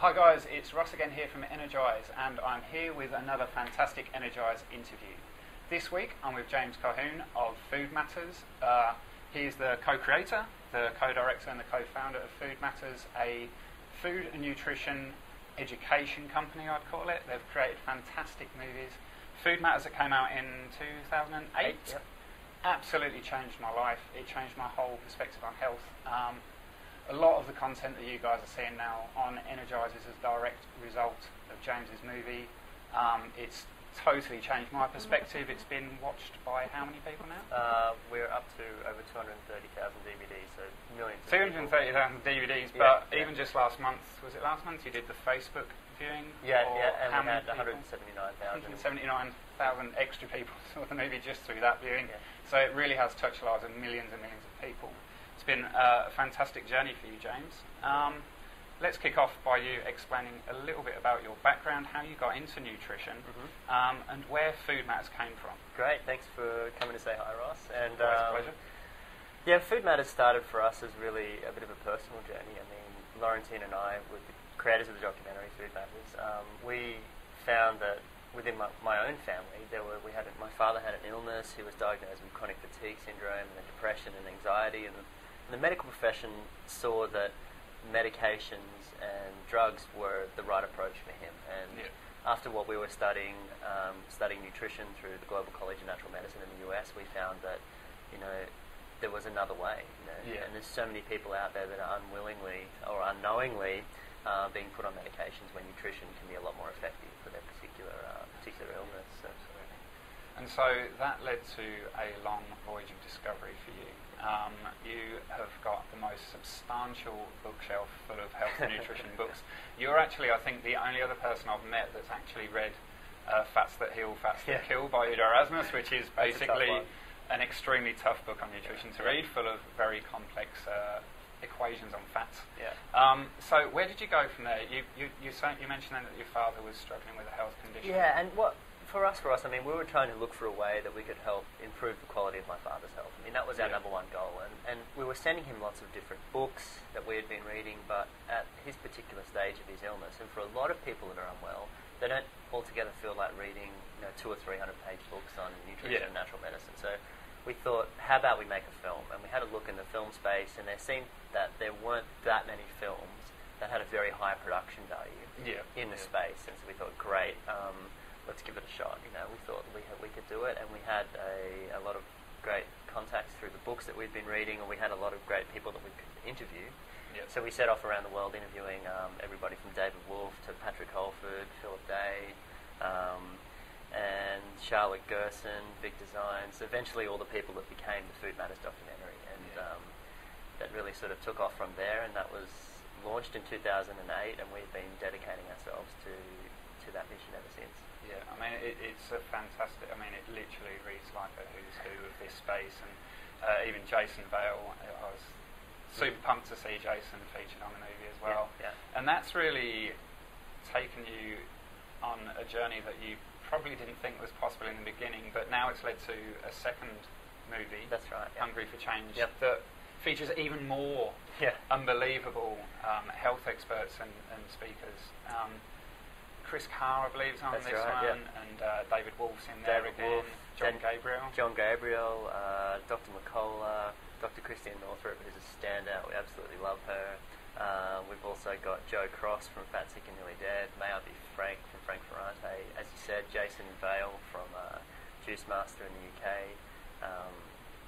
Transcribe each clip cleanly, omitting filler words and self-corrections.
Hi guys, it's Ross again here from Energize, and I'm here with another fantastic Energize interview. This week I'm with James Colquhoun of Food Matters. He's the co-creator, the co-director and the co-founder of Food Matters, a food and nutrition education company, I'd call it. They've created fantastic movies. Food Matters that came out in 2008 absolutely changed my life. It changed my whole perspective on health. A lot of the content that you guys are seeing now on Energize is a direct result of James's movie. It's totally changed my perspective. It's been watched by how many people now? We're up to over 230,000 DVDs, so millions. 230,000 DVDs, but even just last month, was it last month, you did the Facebook viewing? Yeah, and we had 179,000. 179,000 extra people saw the movie just through that viewing. Yeah. So it really has touched the lives of millions and millions of people. It's been a fantastic journey for you, James. Let's kick off by you explaining a little bit about your background, how you got into nutrition, and where Food Matters came from. Great, thanks for coming to say hi, Ross. And it's a pleasure. Yeah, Food Matters started for us as really a bit of a personal journey. I mean, Laurentine and I were the creators of the documentary Food Matters. We found that within my own family, my father had an illness. He was diagnosed with chronic fatigue syndrome and depression and anxiety, and the medical profession saw that medications and drugs were the right approach for him. And after what we were studying nutrition through the Global College of Natural Medicine in the US, we found that, there was another way. And there's so many people out there that are unwillingly or unknowingly being put on medications when nutrition can be a lot more effective for their particular illness. And so that led to a long voyage of discovery for you. You have got the most substantial bookshelf full of health and nutrition books. You're actually, I think, the only other person I've met that's actually read Fats That Heal, Fats That Kill by Udo Erasmus, which is basically an extremely tough book on nutrition to read, full of very complex equations on fats. So where did you go from there? You mentioned then that your father was struggling with a health condition. Yeah, and for us, I mean, we were trying to look for a way that we could help improve the quality of my father's health. I mean, that was our number one goal. And we were sending him lots of different books that we had been reading, but at his particular stage of his illness, and for a lot of people that are unwell, they don't altogether feel like reading 200 or 300-page books on nutrition and natural medicine. So we thought, how about we make a film? And we had a look in the film space, and there seemed that there weren't that many films that had a very high production value in the space. And so we thought, great, let's give it a shot. We thought we could do it, and we had a lot of great contacts through the books that we'd been reading, and we had a lot of great people that we could interview. So we set off around the world interviewing everybody from David Wolfe to Patrick Holford, Philip Day, and Charlotte Gerson, Big Designs, eventually all the people that became the Food Matters documentary. And that really sort of took off from there, and that was launched in 2008, and we've been dedicating ourselves to that mission ever since. Yeah, I mean, it's a fantastic, it literally reads like a who's who of this space, and even Jason Vale, I was super pumped to see Jason featured on the movie as well. And that's really taken you on a journey that you probably didn't think was possible in the beginning, but now it's led to a second movie, That's right, Hungry for Change, that features even more unbelievable health experts and speakers. Chris Carr, I believe, is on this one, and David Wolfe's in there again. John Gabriel, Dr. McCullough, Dr. Christine Northrup, who's a standout. We absolutely love her. We've also got Joe Cross from Fat, Sick and Nearly Dead. May I Be Frank from Frank Ferrante. As you said, Jason Vale from Juice Master in the UK.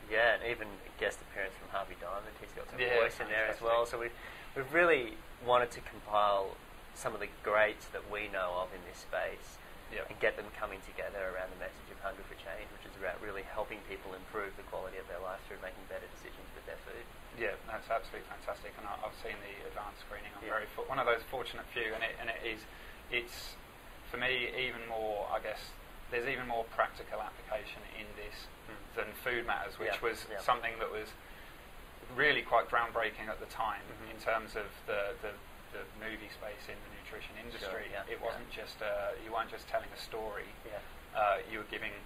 And even a guest appearance from Harvey Diamond. He's got some voice in there as well. So we've really wanted to compile some of the greats that we know of in this space and get them coming together around the message of Hungry for Change, which is about really helping people improve the quality of their life through making better decisions with their food. Yeah, that's absolutely fantastic, and I've seen the advanced screening. I'm very one of those fortunate few, and it's for me even more, I guess, there's even more practical application in this than Food Matters, which was something that was really quite groundbreaking at the time in terms of the movie space in the nutrition industry. It wasn't just you weren't just telling a story. You were giving,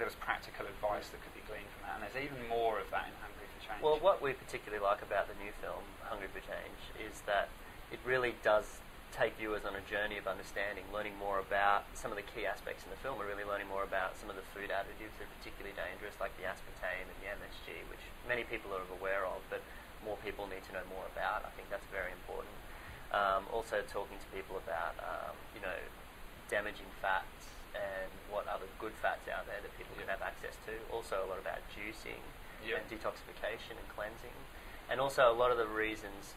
there was practical advice that could be gleaned from that, and there's even more of that in Hungry for Change. Well, what we particularly like about the new film Hungry for Change is that it really does take viewers on a journey of understanding, learning more about some of the key aspects in the film. We're really learning more about some of the food additives that are particularly dangerous, like the aspartame and the MSG, which many people are aware of, but more people need to know more about. I think that's very important. Also talking to people about, damaging fats and what other good fats out there that people can have access to. Also a lot about juicing and detoxification and cleansing. And also a lot of the reasons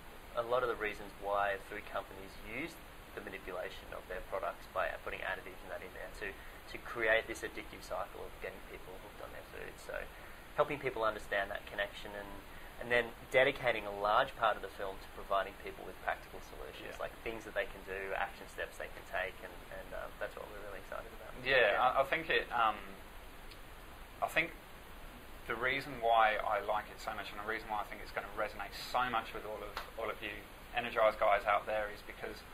why food companies use the manipulation of their products by putting additives and that in there to create this addictive cycle of getting people hooked on their food. So helping people understand that connection and then dedicating a large part of the film to providing people with practical solutions, like things that they can do, action steps they can take, and that's what we're really excited about. I think it. I think the reason why I like it so much, and the reason why I think it's going to resonate so much with all of you Energize guys out there, is because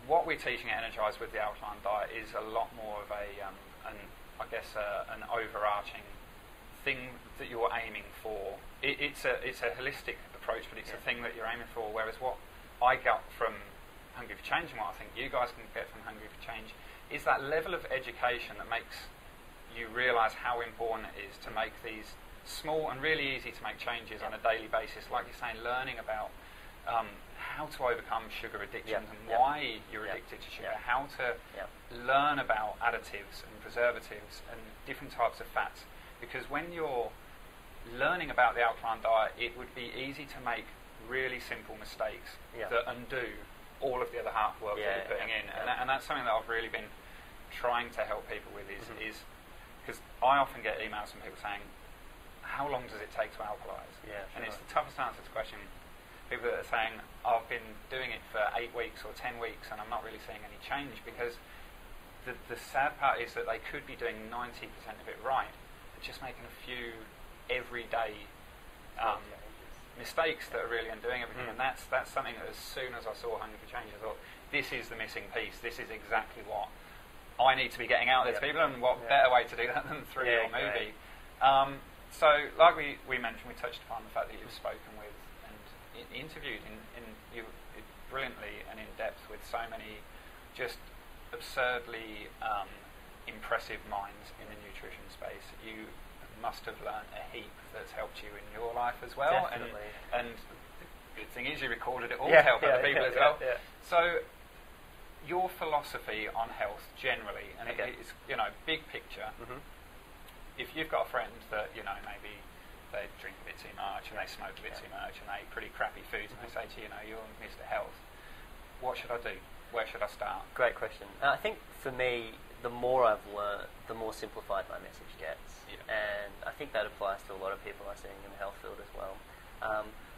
what we're teaching at Energize with the alkaline diet is a lot more of an overarching thing that you're aiming for. It's a holistic approach, but it's a thing that you're aiming for. Whereas what I got from Hungry for Change, and what I think you guys can get from Hungry for Change, is that level of education that makes you realise how important it is to make these small and really easy to make changes on a daily basis. Like you're saying, learning about how to overcome sugar addictions and why you're addicted to sugar, how to learn about additives and preservatives and different types of fats. Because when you're learning about the alkaline diet, it would be easy to make really simple mistakes that undo all of the other hard work that you're putting in. And that's something that I've really been trying to help people with is because I often get emails from people saying, how long does it take to alkalise? And it's the toughest answer to the question. People that are saying, I've been doing it for 8 weeks or 10 weeks and I'm not really seeing any change, because the sad part is that they could be doing 90% of it right, but just making a few everyday mistakes that are really undoing everything. And that's something that as soon as I saw Hungry for Change, I thought, this is the missing piece. This is exactly what I need to be getting out there to people, and what better way to do that than through your movie. So like we mentioned, we touched upon the fact that you've spoken with and interviewed you brilliantly and in depth with so many just absurdly impressive minds in the nutrition space. You must have learned a heap that's helped you in your life as well. Definitely. And the good thing is you recorded it all to help other people as well. So your philosophy on health generally, and it's, big picture. If you've got a friend that, maybe they drink a bit too much and they smoke a bit too much and they eat pretty crappy foods, and they say to you, you're Mr. Health, what should I do? Where should I start? Great question. I think for me, the more I've learned, the more simplified my message gets. And I think that applies to a lot of people I'm seeing in the health field as well.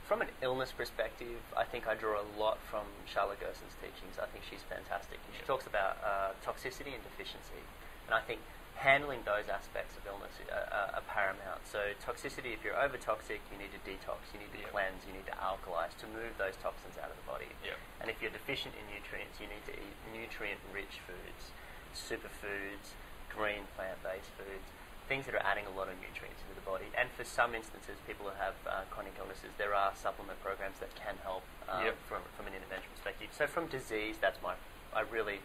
From an illness perspective, I think I draw a lot from Charlotte Gerson's teachings. I think she's fantastic. She talks about toxicity and deficiency. And I think handling those aspects of illness are paramount. So toxicity, if you're over-toxic, you need to detox, you need to cleanse, you need to alkalize to move those toxins out of the body. And if you're deficient in nutrients, you need to eat nutrient-rich foods, superfoods, green plant-based foods, things that are adding a lot of nutrients into the body. And for some instances, people who have chronic illnesses, there are supplement programs that can help from an intervention perspective. So from disease, I really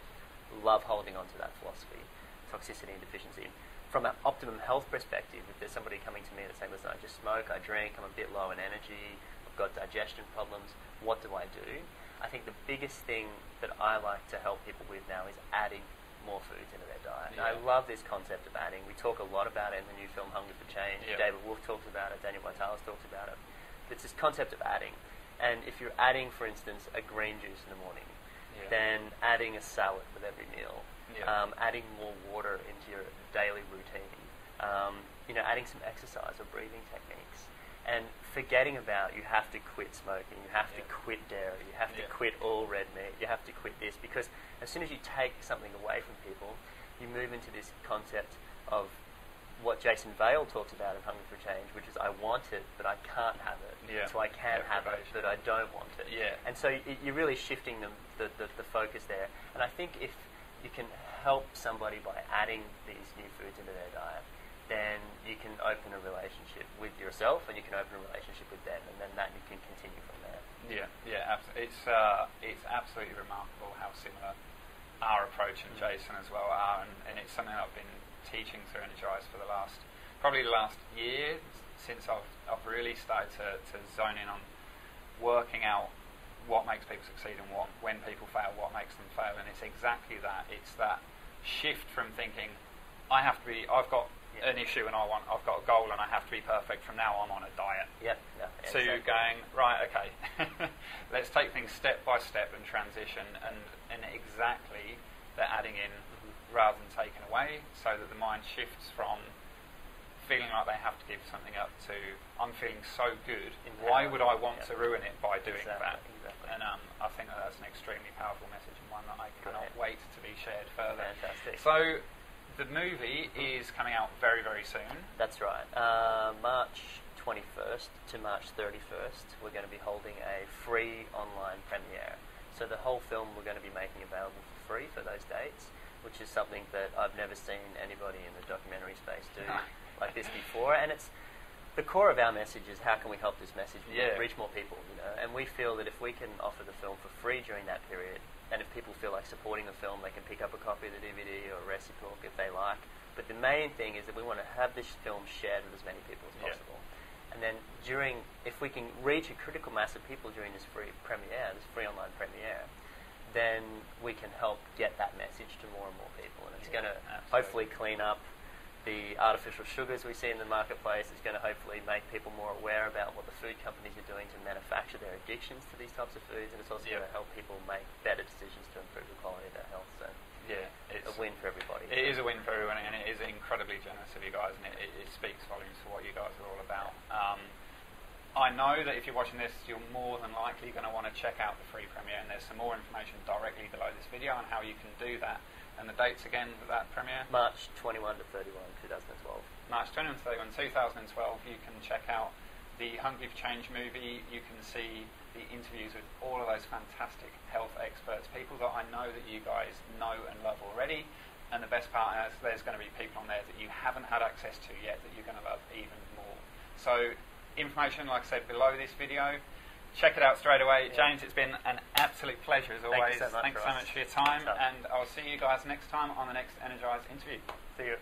love holding on to that philosophy. Toxicity and deficiency. From an optimum health perspective, if there's somebody coming to me and saying, listen, I just smoke, I drink, I'm a bit low in energy, I've got digestion problems, what do I do? I think the biggest thing that I like to help people with now is adding more foods into their diet. And I love this concept of adding. We talk a lot about it in the new film Hungry for Change. David Wolfe talks about it, Daniel Vitalis talks about it. It's this concept of adding. And if you're adding, for instance, a green juice in the morning, then adding a salad with every meal, adding more water into your daily routine, adding some exercise or breathing techniques, and forgetting about you have to quit smoking, you have to quit dairy, you have to quit all red meat, you have to quit this, because as soon as you take something away from people, you move into this concept of what Jason Vale talks about in Hungry for Change, which is I want it, but I can't have it, so I can have it, but I don't want it. And so you're really shifting the focus there. And I think if you can help somebody by adding these new foods into their diet, then you can open a relationship with yourself and you can open a relationship with them, and then that you can continue from there. Yeah, it's absolutely remarkable how similar our approach and Jason as well are, and it's something I've been teaching through Energize for probably the last year, since I've really started to zone in on working out what makes people succeed and when people fail, what makes them fail. And it's exactly that. It's that shift from thinking I've got an issue and I've got a goal and I have to be perfect, from now I'm on a diet. To exactly. Going, right, okay, let's take things step by step and transition, and exactly they're adding in rather than taking away, so that the mind shifts from feeling like they have to give something up to I'm feeling so good, why would I want to ruin it by doing that? Exactly. And I think that's an extremely powerful message, and one that I cannot wait to be shared further. Fantastic. So the movie is coming out very, very soon. That's right. March 21st to March 31st, we're going to be holding a free online premiere. So the whole film we're going to be making available for free for those dates, which is something that I've never seen anybody in the documentary space do like this before. And it's the core of our message is how can we help this message reach more people, you know? And we feel that if we can offer the film for free during that period, and if people feel like supporting the film, they can pick up a copy of the DVD or a recipe book if they like. But the main thing is that we want to have this film shared with as many people as possible. And then if we can reach a critical mass of people during this free premiere, this free online premiere, then we can help get that message to more and more people. And it's going to hopefully clean up the artificial sugars we see in the marketplace. It's going to hopefully make people more aware about what the food companies are doing to manufacture their addictions to these types of foods, and it's also going to help people make better decisions to improve the quality of their health. So it's a win for everybody. It is a win for everyone, and it is incredibly generous of you guys, and it speaks volumes to what you guys are all about. I know that if you're watching this, you're more than likely going to want to check out the free premiere, and there's some more information directly below this video on how you can do that. And the dates again for that premiere? March 21 to 31, 2012. March 21 to 31, 2012. You can check out the Hungry for Change movie. You can see the interviews with all of those fantastic health experts, people that I know that you guys know and love already. And the best part is there's going to be people on there that you haven't had access to yet that you're going to love even more. So information, like I said, below this video. Check it out straight away. James, it's been an absolute pleasure as always. Thanks so much for your time, and I'll see you guys next time on the next Energize interview. See you.